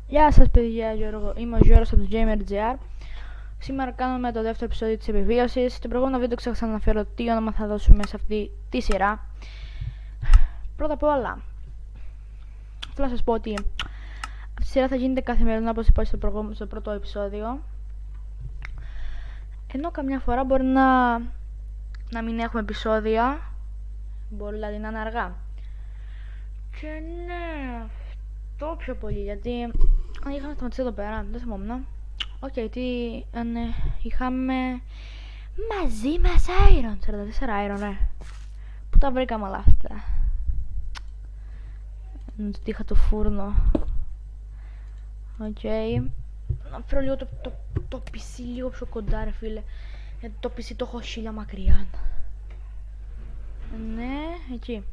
Γεια σας παιδιά, είμαι ο Γιώργος από το GamerGR. Σήμερα κάνουμε το δεύτερο επεισόδιο της επιβίωσης. Στο προηγούμενο βίντεο ξέχασα να αναφέρω τι όνομα θα δώσουμε σε αυτή τη σειρά. Πρώτα απ' όλα, θέλω να σας πω ότι αυτή η σειρά θα γίνεται καθημερινά, όπως είπα στο πρώτο επεισόδιο. Ενώ καμιά φορά μπορεί να μην έχουμε επεισόδια, μπορεί δηλαδή να είναι αργά. Και ναι, αυτό πιο πολύ, γιατί αν είχαμε σταματήσει εδώ πέρα, δεν θυμόμουν. Τι αν είχαμε μαζί μας Iron, 44 Iron, ρε. Πού τα βρήκαμε όλα αυτά? Να είχα το φούρνο. Να φέρω λίγο το PC λίγο πιο κοντά, ρε φίλε. Γιατί το PC το έχω χίλια μακριά. Ναι, εκεί.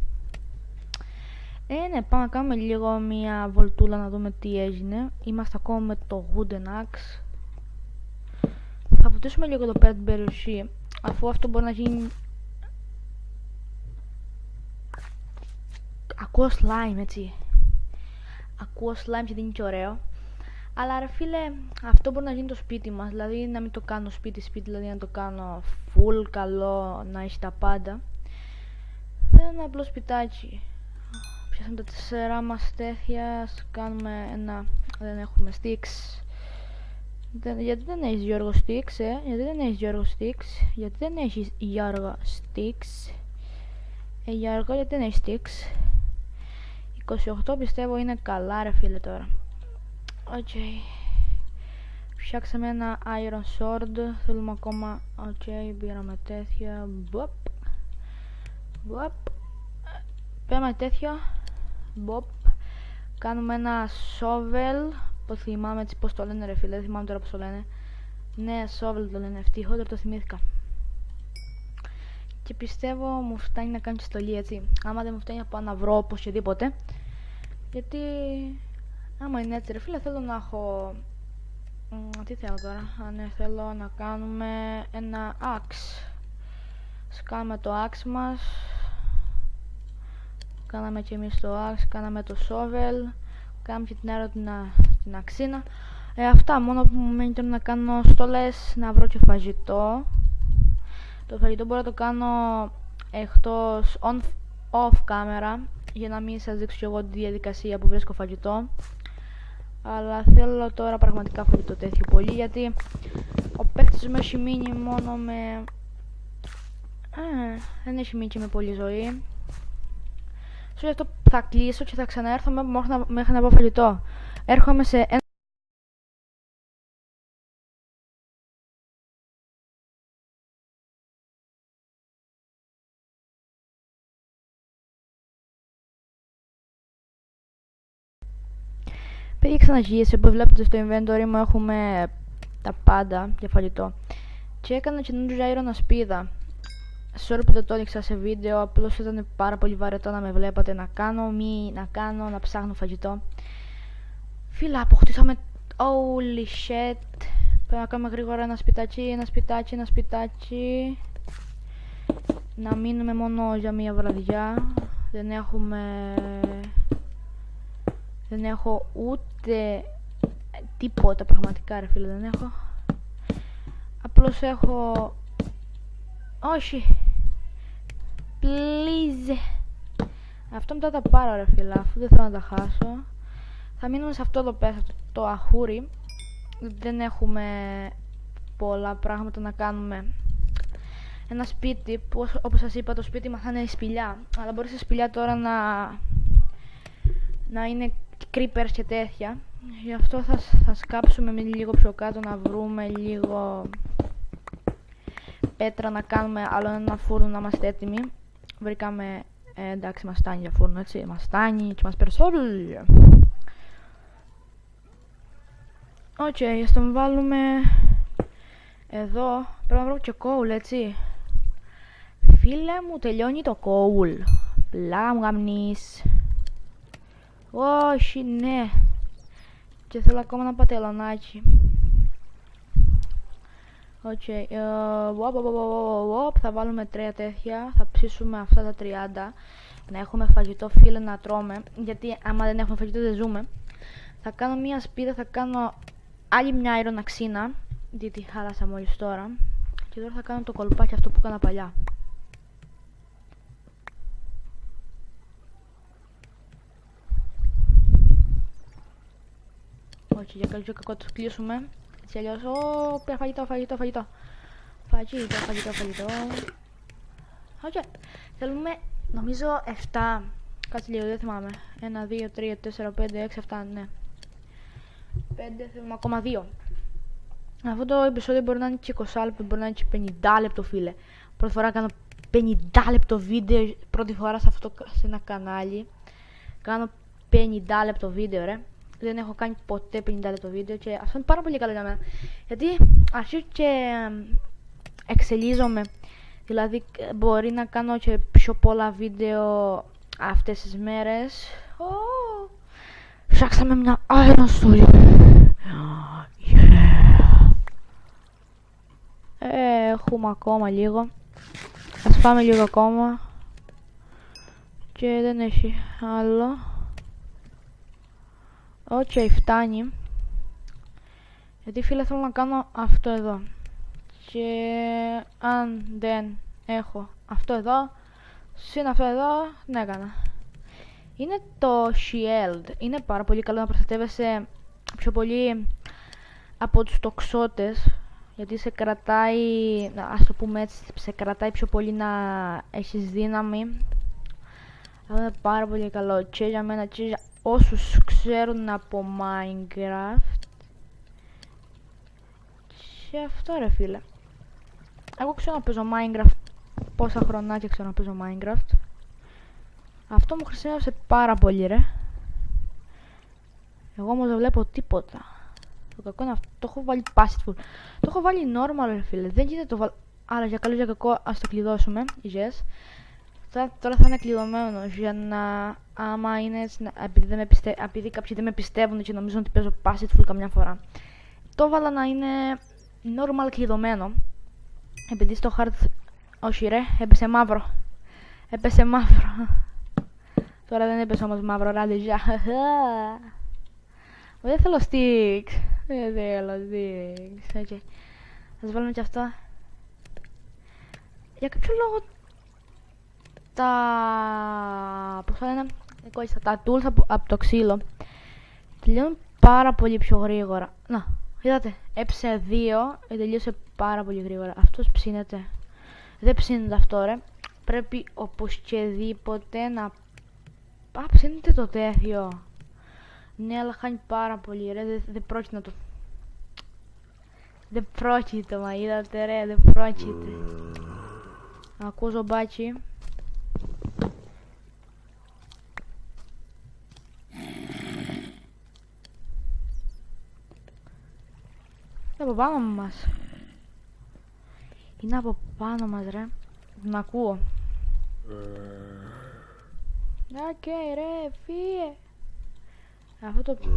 Ναι, πάμε να κάνουμε λίγο μια βολτούλα να δούμε τι έγινε. Είμαστε ακόμα με το Wooden Axe. Θα βουτήσουμε λίγο εδώ πέρα την περιοχή, αφού αυτό μπορεί να γίνει... Ακούω slime, έτσι. Ακούω slime και δεν είναι και ωραίο. Αλλά ρε φίλε, αυτό μπορεί να γίνει το σπίτι μας. Δηλαδή να μην το κάνω σπίτι, δηλαδή να το κάνω full καλό, να έχει τα πάντα. Θα είναι ένα απλό σπιτάκι. Πιάσαμε τα 4 μας τέτοια, κάνουμε ένα... Δεν έχουμε sticks. Γιατί δεν έχεις Γιώργο sticks, γιατί δεν έχεις Γιώργο sticks, γιατί δεν έχεις Γιώργο sticks, Γιώργο, γιατί δεν έχεις sticks. 28 πιστεύω είναι καλά, ρε φίλε, τώρα. Φτιάξαμε ένα iron sword, θέλουμε ακόμα. Πήραμε τέτοια. Πήραμε τέτοια. Κάνουμε ένα shovel. Το θυμάμαι έτσι πως το λένε, ρε φίλε, δεν θυμάμαι τώρα πως το λένε. Ναι, shovel το λένε, ευτυχώς το θυμήθηκα. Και πιστεύω μου φτάνει να κάνω στολή, έτσι. Άμα δεν μου φτάνει να πάω να βρω οπωσδήποτε. Γιατί άμα είναι έτσι, ρε φίλε, θέλω να έχω... Τι θέλω τώρα? Ναι, θέλω να κάνουμε ένα axe. Κάνουμε το axe μας. Κάναμε και εμείς το axe, κάναμε το shovel. Κάνουμε και την άλλο την αξίνα. Αυτά, μόνο που μου μένει τώρα να κάνω στολές, να βρω και φαγητό. Το φαγητό μπορώ να το κάνω εκτός off camera, για να μην σας δείξω εγώ τη διαδικασία που βρίσκω φαγητό. Αλλά θέλω τώρα πραγματικά φαγητό τέτοιο πολύ, γιατί ο παίκτης μου έχει μείνει μόνο με... δεν έχει μείνει και με πολλή ζωή. Γι' αυτό θα κλείσω και θα ξαναέρθω μέχρι να πω φαγητό. Έρχομαι σε ένα... Παιδιά, ξαναγύρισε, όπως βλέπετε στο inventory μου έχουμε τα πάντα για φαγητό. Και έκανα καινούργια iron ασπίδα. Sorry που δεν το έδειξα σε βίντεο, απλώς ήταν πάρα πολύ βαρετό να με βλέπατε να κάνω, να ψάχνω φαγητό. Φίλα, αποκτήσαμε... Holy shit. Πρέπει να κάνουμε γρήγορα ένα σπιτάκι. Να μείνουμε μόνο για μία βραδιά. Δεν έχω ούτε τίποτα πραγματικά, ρε φίλε, δεν έχω. Απλώς έχω... Όχι. Please. Αυτό μετά τα πάρω, ρε φίλε, αφού δεν θέλω να τα χάσω. Θα μείνουμε σε αυτό εδώ πέρα, το αχούρι. Δεν έχουμε πολλά πράγματα να κάνουμε. Ένα σπίτι που, όπως σας είπα, το σπίτι μας θα είναι σπηλιά. Αλλά μπορεί σε σπηλιά τώρα να είναι creepers και τέτοια. Γι' αυτό θα σκάψουμε με λίγο πιο κάτω, να βρούμε λίγο πέτρα, να κάνουμε άλλο ένα φούρνο, να είμαστε έτοιμοι. Βρήκαμε, εντάξει, μας φτάνει για φούρνο, έτσι, μας φτάνει και μας περισσεύει. Ας τον βάλουμε εδώ. Πρέπει να βρω και coal, έτσι. Φίλε μου, τελειώνει το coal. Πλάκα μου γαμνείς. Όχι, ναι. Και θέλω ακόμα ένα πατελονάκι. Οκ, θα βάλουμε 3 τέτοια, θα ψήσουμε αυτά τα 30. Να έχουμε φαγητό, φίλε, να τρώμε, γιατί άμα δεν έχουμε φαγητό δεν ζούμε. Θα κάνω μια σπίδα, θα κάνω άλλη μια αεροναξίνα, γιατί χάλασα μόλις τώρα. Και τώρα θα κάνω το κολπάκι αυτό που έκανα παλιά. Όχι, για καλό και κακό το κλείσουμε. Έτσι αλλιώς, φαγητό. Οκ, θέλουμε νομίζω 7. Κάτσε λίγο, δεν θυμάμαι. 1, 2, 3, 4, 5, 6, 7, ναι. 5, θέλουμε ακόμα 2. Αυτό το επεισόδιο μπορεί να είναι και 20 λεπτό, μπορεί να είναι και 50 λεπτό, φίλε. Πρώτη φορά κάνω 50 λεπτό βίντεο, πρώτη φορά σε ένα κανάλι. Κάνω 50 λεπτό βίντεο, ρε. Δεν έχω κάνει ποτέ 50 λεπτό βίντεο και αυτό είναι πάρα πολύ καλό για μένα. Γιατί αρχίζω και εξελίζομαι. Δηλαδή μπορεί να κάνω και πιο πολλά βίντεο αυτές τις μέρες. Φτιάξαμε μια αεροστολή. Έχουμε ακόμα λίγο. Ας πάμε λίγο ακόμα. Και δεν έχει άλλο. Οκ, φτάνει. Γιατί, φίλε, θέλω να κάνω αυτό εδώ. Και αν δεν έχω αυτό εδώ, συν αυτό εδώ, ναι, έκανα. Είναι το shield. Είναι πάρα πολύ καλό να προστατεύεσαι πιο πολύ από τους τοξότες. Γιατί σε κρατάει, ας το πούμε έτσι, σε κρατάει πιο πολύ να έχεις δύναμη. Αυτό είναι πάρα πολύ καλό και για μένα και για όσους ξέρουν από Minecraft. Και αυτό, ρε φίλε. Εγώ ξέρω να παίζω Minecraft. Πόσα χρονάκια ξέρω να παίζω Minecraft. Αυτό μου χρησιμεύσε πάρα πολύ, ρε. Εγώ όμως δεν βλέπω τίποτα. Το κακό είναι αυτό. Το έχω βάλει passively. Το έχω βάλει normal, ρε φίλε. Δεν γίνεται το βάλω. Άρα για καλό για κακό ας το κλειδώσουμε. Yes. Τώρα θα είναι κλειδωμένο για να, άμα είναι έτσι, επειδή κάποιοι δεν με πιστεύουν και νομίζουν ότι παίζω passively καμιά φορά. Το έβαλα να είναι normal κλειδωμένο. Επειδή στο hard, όχι ρε, έπεσε μαύρο. Τώρα δεν έπεσε όμως μαύρο, ράντε, γεια. Δεν θέλω sticks. Okay. Ας βάλουμε και αυτό. Για κάποιο λόγο πώς θα λένε, τα tools από το ξύλο τελειώνουν πάρα πολύ πιο γρήγορα. Να, είδατε, έψε 2 και τελείωσε πάρα πολύ γρήγορα. Αυτός ψήνεται. Δεν ψήνεται αυτό, ρε. Πρέπει οπωσδήποτε να... ψήνεται το τέτοιο. Ναι, αλλά χάνει πάρα πολύ, ρε. Δεν πρόκειται να το... Δεν πρόκειται, μα είδατε, ρε. Δεν πρόκειται. Ακούω ζομπάκι. Είναι από πάνω μας. Είναι από πάνω μας, ρε. Τον ακούω. Οκ, ρε, φύγε. Αυτό το...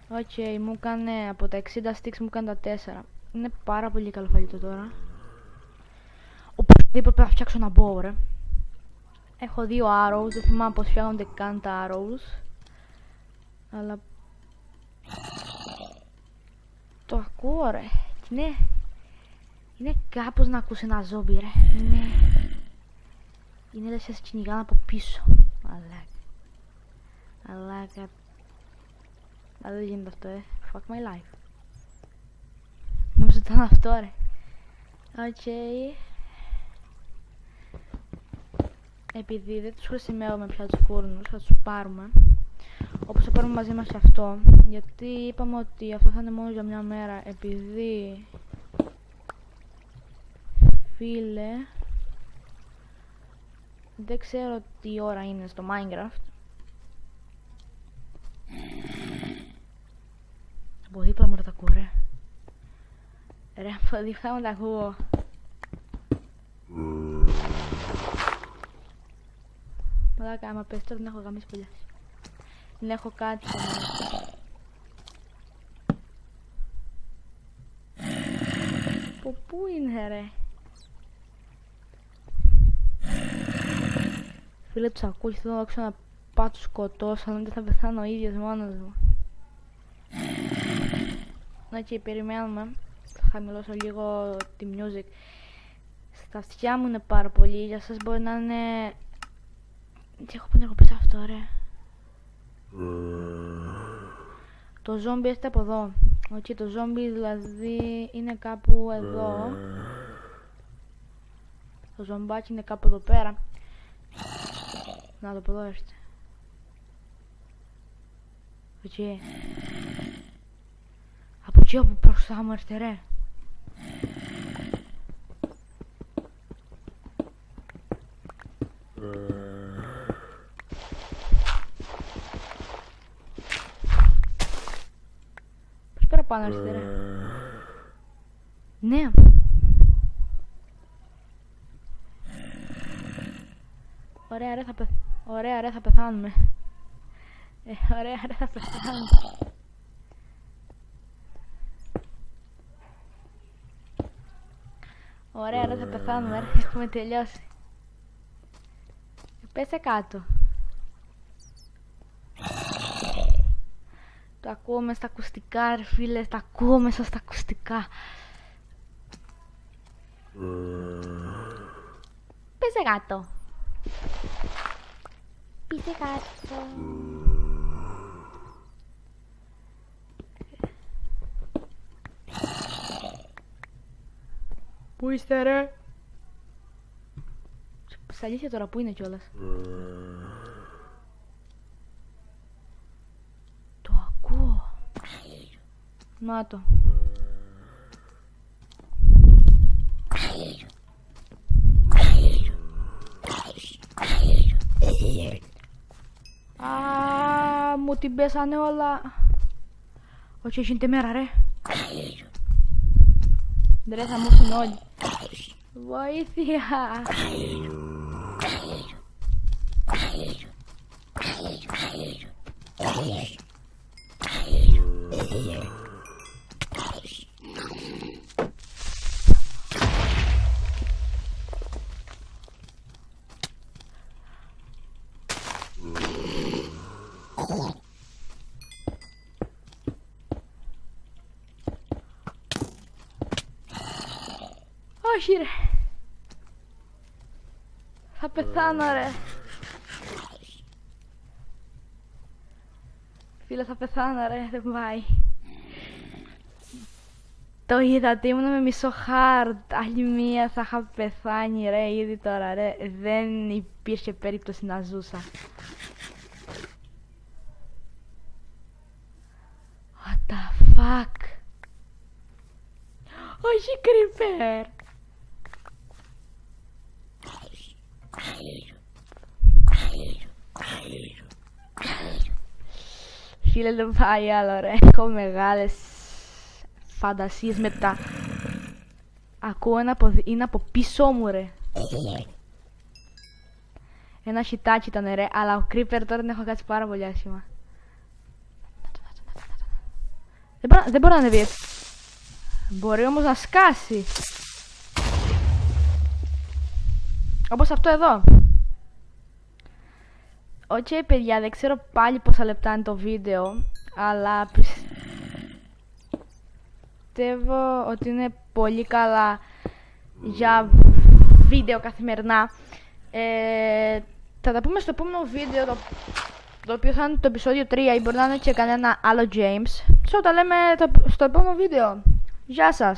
Οκ, μου έκανε από τα 60 sticks μου έκανε τα 4. Είναι πάρα πολύ καλό φαγητό τώρα. Οπωσδήποτε πρέπει να φτιάξω ένα bow, ρε. Έχω 2 arrows, δεν θυμάμαι πως φτιάχνονται καν τα arrows. Αλλά... το ακούω, ρε. Είναι κάπως να ακούσει ένα ζόμπι, ρε. Είναι λες σας κυνηγάνε από πίσω. Μαλάκα. Αλλά δεν γίνεται αυτό, Fuck my life. Νομίζω ότι ήταν αυτό, ρε. Οκ. Επειδή δεν τους χρησιμεύουμε πια τους φούρνους, θα τους πάρουμε. Όπως θα πάρουμε μαζί μας και αυτό. Γιατί είπαμε ότι αυτό θα είναι μόνο για μια μέρα. Επειδή... φίλε... δεν ξέρω τι ώρα είναι στο Minecraft. Από δίπλα μου τα ακούω, ρε. Ρε, από δίπλα μου τα ακούω. Μαλάκα, άμα πες τώρα δεν έχω γαμίσει πολύ. Δεν έχω κάτι στο μέλλον. είναι ρε? Φίλε, τους ακούω και θέλω να δώξω να πάω τους σκοτώσω, αλλά δεν θα πεθάνω ο ίδιος μόνος μου. Ok, περιμένουμε. Θα χαμηλώσω λίγο τη music. Στα αυτιά μου είναι πάρα πολύ, για σας μπορεί να είναι... Τι έχω πενεργοποιήσει αυτό ρε? Το ζόμπι έρχεται από εδώ. Ok, το ζόμπι δηλαδή είναι κάπου εδώ. Το ζομπάκι είναι κάπου εδώ πέρα. Να το από εδώ έρχεται. Ok. Από εκεί όπου μπροστά μου έρχεται ρε. Πώς πέρα πάνω έρχεται ρε? Ναι. Ωραία ρε θα πεθάνουμε. Ωραία ρε θα πεθάνουμε. Ωραία ρε θα πεθάνουμε ρε, έχουμε τελειώσει. Πέσε κάτω. Το ακούω μες στα ακουστικά ρε φίλε, το ακούω μέσα στα ακουστικά. Πέσε κάτω. Πέσε κάτω. Πού είστε ρε? Στα αλήθεια τώρα πού είναι κιόλας? Το ακούω. Να το. Α, μου την πέσανε όλα. Όχι, γίνεται μέρα ρε. Ρε θα μου έρθουν όλοι. Βοήθεια. Όχι ρε. Θα πεθάνω ρε. Φίλε θα πεθάνω ρε, δεν πάει. Το είδατε, ήμουν με μισό hard. Άλλη μία θα είχα πεθάνει ρε, ήδη τώρα ρε. Δεν υπήρχε περίπτωση να ζούσα. What the fuck. Όχι creeper. Φίλε δεν πάει άλλο ρε, έχω μεγάλες φαντασίες μετά. Ακούω είναι από πίσω μου ρε. Ένα χιτάκι ήταν ρε, αλλά ο creeper τώρα την έχω κάτσει πάρα πολύ άσχημα. Δεν μπορεί να ανεβεί. Μπορεί όμως να σκάσει. Όπως αυτό εδώ. Οκ παιδιά, δεν ξέρω πάλι πόσα λεπτά είναι το βίντεο, αλλά πιστεύω ότι είναι πολύ καλά για βίντεο καθημερινά. Θα τα πούμε στο επόμενο βίντεο, το οποίο θα είναι το επεισόδιο 3 ή μπορεί να είναι και κανένα άλλο James. Τα λέμε στο επόμενο βίντεο. Γεια σας!